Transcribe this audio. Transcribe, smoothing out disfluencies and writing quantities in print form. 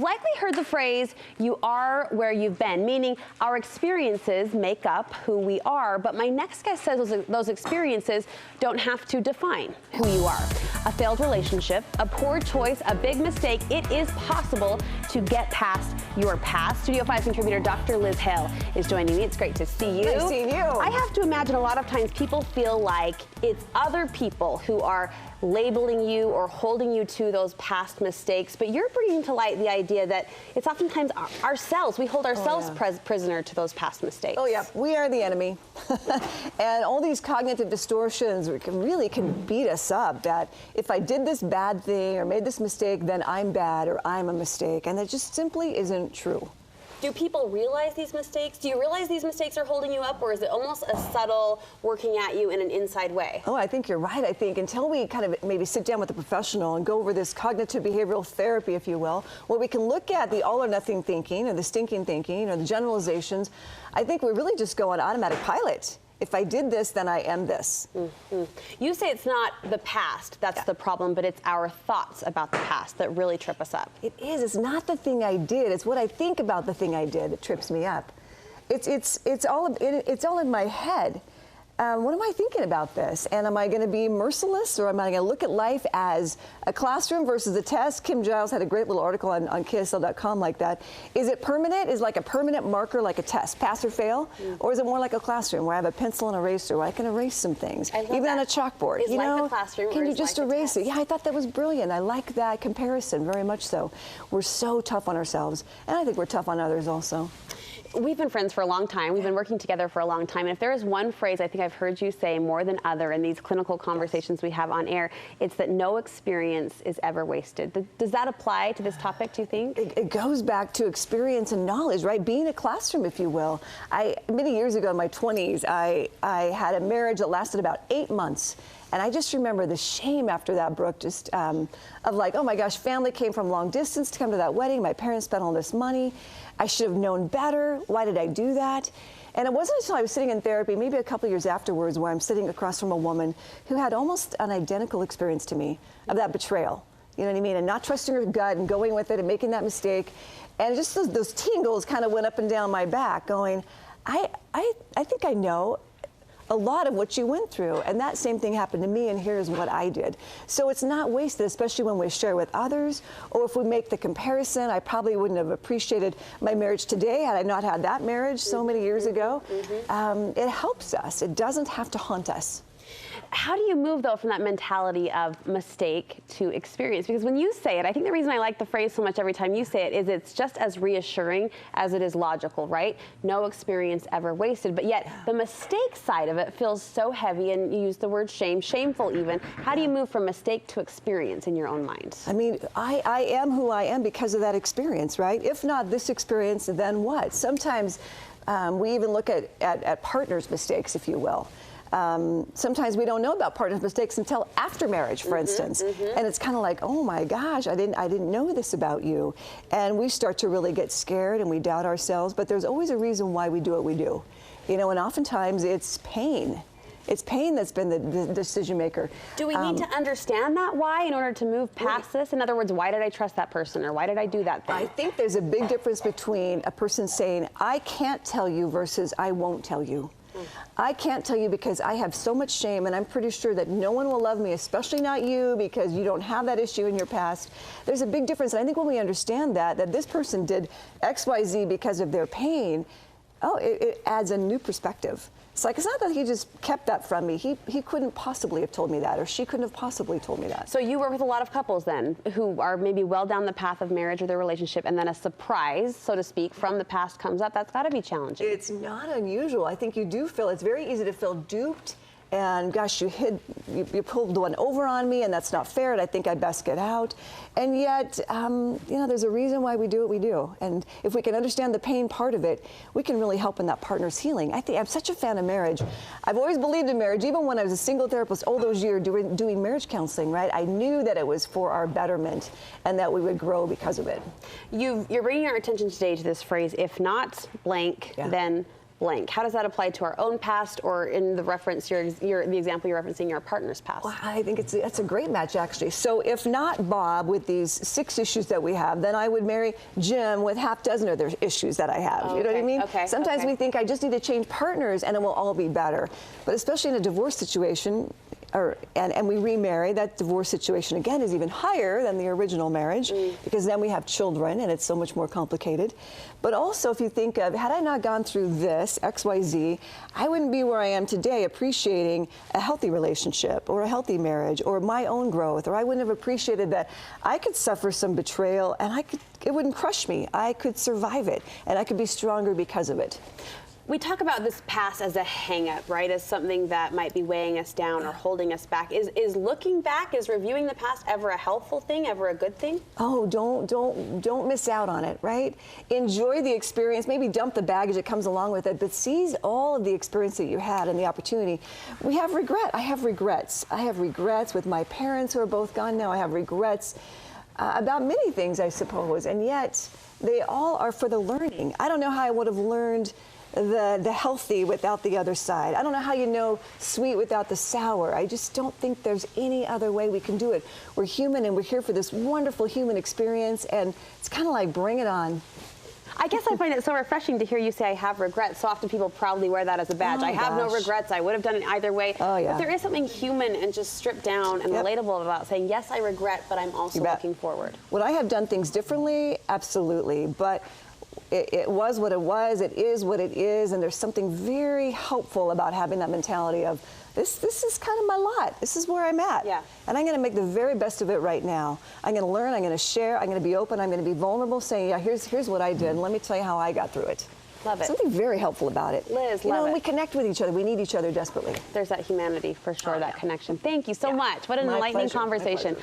likely heard the phrase, you are where you've been, meaning our experiences make up who we are, but my next guest says those experiences don't have to define who you are. A failed relationship, a poor choice, a big mistake, it is possible to get past your past. Studio 5 contributor Dr. Liz Hale is joining me. It's great to see you. Nice seeing you. I have to imagine a lot of times people feel like it's other people who are labeling you or holding you to those past mistakes, but you're bringing to light the idea that it's oftentimes ourselves. We hold ourselves prisoner to those past mistakes. Oh yeah, we are the enemy. And all these cognitive distortions really can beat us up, that if I did this bad thing or made this mistake, then I'm bad or I'm a mistake, and that just simply isn't true. Do people realize these mistakes? Do you realize these mistakes are holding you up, or is it almost a subtle working at you in an inside way? Oh, I think you're right. I think until we kind of maybe sit down with a professional and go over this cognitive behavioral therapy, if you will, where we can look at the all or nothing thinking or the stinking thinking or the generalizations, I think we really just go on automatic pilot. If I did this, then I am this. Mm-hmm. You say it's not the past that's the problem, but it's our thoughts about the past that really trip us up. It is. It's not the thing I did. It's what I think about the thing I did that trips me up. It's all in my head. What am I thinking about this? And am I going to be merciless, or am I going to look at life as a classroom versus a test? Kim Giles had a great little article on KSL.com like that. Is it permanent? Is like a permanent marker like a test, pass or fail? Or is it more like a classroom where I have a pencil and eraser where I can erase some things, even on a chalkboard? Is life a classroom, can or you is just life a erase it? test? Yeah, I thought that was brilliant. I like that comparison very much so. We're so tough on ourselves, and I think we're tough on others also. We've been friends for a long time. We've been working together for a long time. And if there is one phrase I think I've heard you say more than other in these clinical conversations we have on air, it's that no experience is ever wasted. Does that apply to this topic, do you think? It goes back to experience and knowledge, right? Being a classroom, if you will. Many years ago in my 20s, I had a marriage that lasted about 8 months. And I just remember the shame after that, Brooke, just of like, oh my gosh, family came from long distance to come to that wedding. My parents spent all this money. I should have known better. Why did I do that? And it wasn't until I was sitting in therapy, maybe a couple years afterwards, where I'm sitting across from a woman who had almost an identical experience to me of that betrayal. You know what I mean? And not trusting her gut and going with it and making that mistake. And just those tingles kind of went up and down my back going, I think I know a lot of what you went through, and that same thing happened to me, and here's what I did. So it's not wasted, especially when we share with others, or if we make the comparison. I probably wouldn't have appreciated my marriage today had I not had that marriage so many years ago. It helps us. It doesn't have to haunt us. How do you move, though, from that mentality of mistake to experience? Because when you say it, I think the reason I like the phrase so much every time you say it is it's just as reassuring as it is logical, right? No experience ever wasted. But yet the mistake side of it feels so heavy, and you use the word shame, shameful even. How do you move from mistake to experience in your own mind? I mean, I am who I am because of that experience, right? If not this experience, then what? Sometimes we even look at partners' mistakes, if you will. Sometimes we don't know about partners' mistakes until after marriage, for instance. And it's kind of like, oh my gosh, I didn't know this about you. And we start to really get scared and we doubt ourselves, but there's always a reason why we do what we do. You know, and oftentimes it's pain. It's pain that's been the decision maker. Do we need to understand that why in order to move past this? In other words, why did I trust that person, or why did I do that thing? I think there's a big difference between a person saying, I can't tell you versus I won't tell you. I can't tell you because I have so much shame, and I'm pretty sure that no one will love me, especially not you, because you don't have that issue in your past. There's a big difference. And I think when we understand that this person did X, Y, Z because of their pain, it adds a new perspective. It's like, it's not that he just kept that from me. He couldn't possibly have told me that, or she couldn't have possibly told me that. So you work with a lot of couples then who are maybe well down the path of marriage or their relationship, and then a surprise, so to speak, from the past comes up. That's got to be challenging. It's not unusual. I think you do feel, it's very easy to feel duped. And gosh, you pulled one over on me, and that's not fair, and I think I best get out. And yet, you know, there's a reason why we do what we do. And if we can understand the pain part of it, we can really help in that partner's healing. I think I'm such a fan of marriage. I've always believed in marriage, even when I was a single therapist all those years doing marriage counseling, right? I knew that it was for our betterment and that we would grow because of it. You're bringing our attention today to this phrase, if not blank, then blank. How does that apply to our own past, or in the reference, the example you're referencing, your partner's past? Well, I think that's a great match, actually. So if not Bob with these 6 issues that we have, then I would marry Jim with half dozen other issues that I have. Oh, you know what I mean? Okay. Sometimes we think I just need to change partners and it will all be better. But especially in a divorce situation, and we remarry, that divorce situation again is even higher than the original marriage, because then we have children and it's so much more complicated. But also, if you think of, had I not gone through this, XYZ, I wouldn't be where I am today appreciating a healthy relationship or a healthy marriage or my own growth, or I wouldn't have appreciated that I could suffer some betrayal and it wouldn't crush me. I could survive it and I could be stronger because of it. We talk about this past as a hang-up, right? As something that might be weighing us down or holding us back. Is looking back, is reviewing the past ever a helpful thing, ever a good thing? Oh, don't miss out on it, right? Enjoy the experience, maybe dump the baggage that comes along with it, but seize all of the experience that you had and the opportunity. We have regret. I have regrets. I have regrets with my parents who are both gone now. I have regrets about many things, I suppose, and yet they all are for the learning. I don't know how I would have learned the healthy without the other side. I don't know how you know sweet without the sour. I just don't think there's any other way we can do it. We're human and we're here for this wonderful human experience, and it's kind of like bring it on. I guess I find it so refreshing to hear you say I have regrets. So often people proudly wear that as a badge. Oh, I have no regrets. I would have done it either way. Oh, yeah. But there is something human and just stripped down and relatable about saying, yes, I regret, but I'm also looking forward. Would I have done things differently? Absolutely. But it was what it was, it is what it is, and there's something very helpful about having that mentality of, this is kind of my lot. This is where I'm at. Yeah. And I'm going to make the very best of it right now. I'm going to learn, I'm going to share, I'm going to be open, I'm going to be vulnerable, saying, yeah, here's what I did, and let me tell you how I got through it. Love it. Something very helpful about it. Liz, you know, love and it. we connect with each other. We need each other desperately. There's that humanity for sure, that connection. Thank you so much. What an My enlightening pleasure. My conversation. pleasure.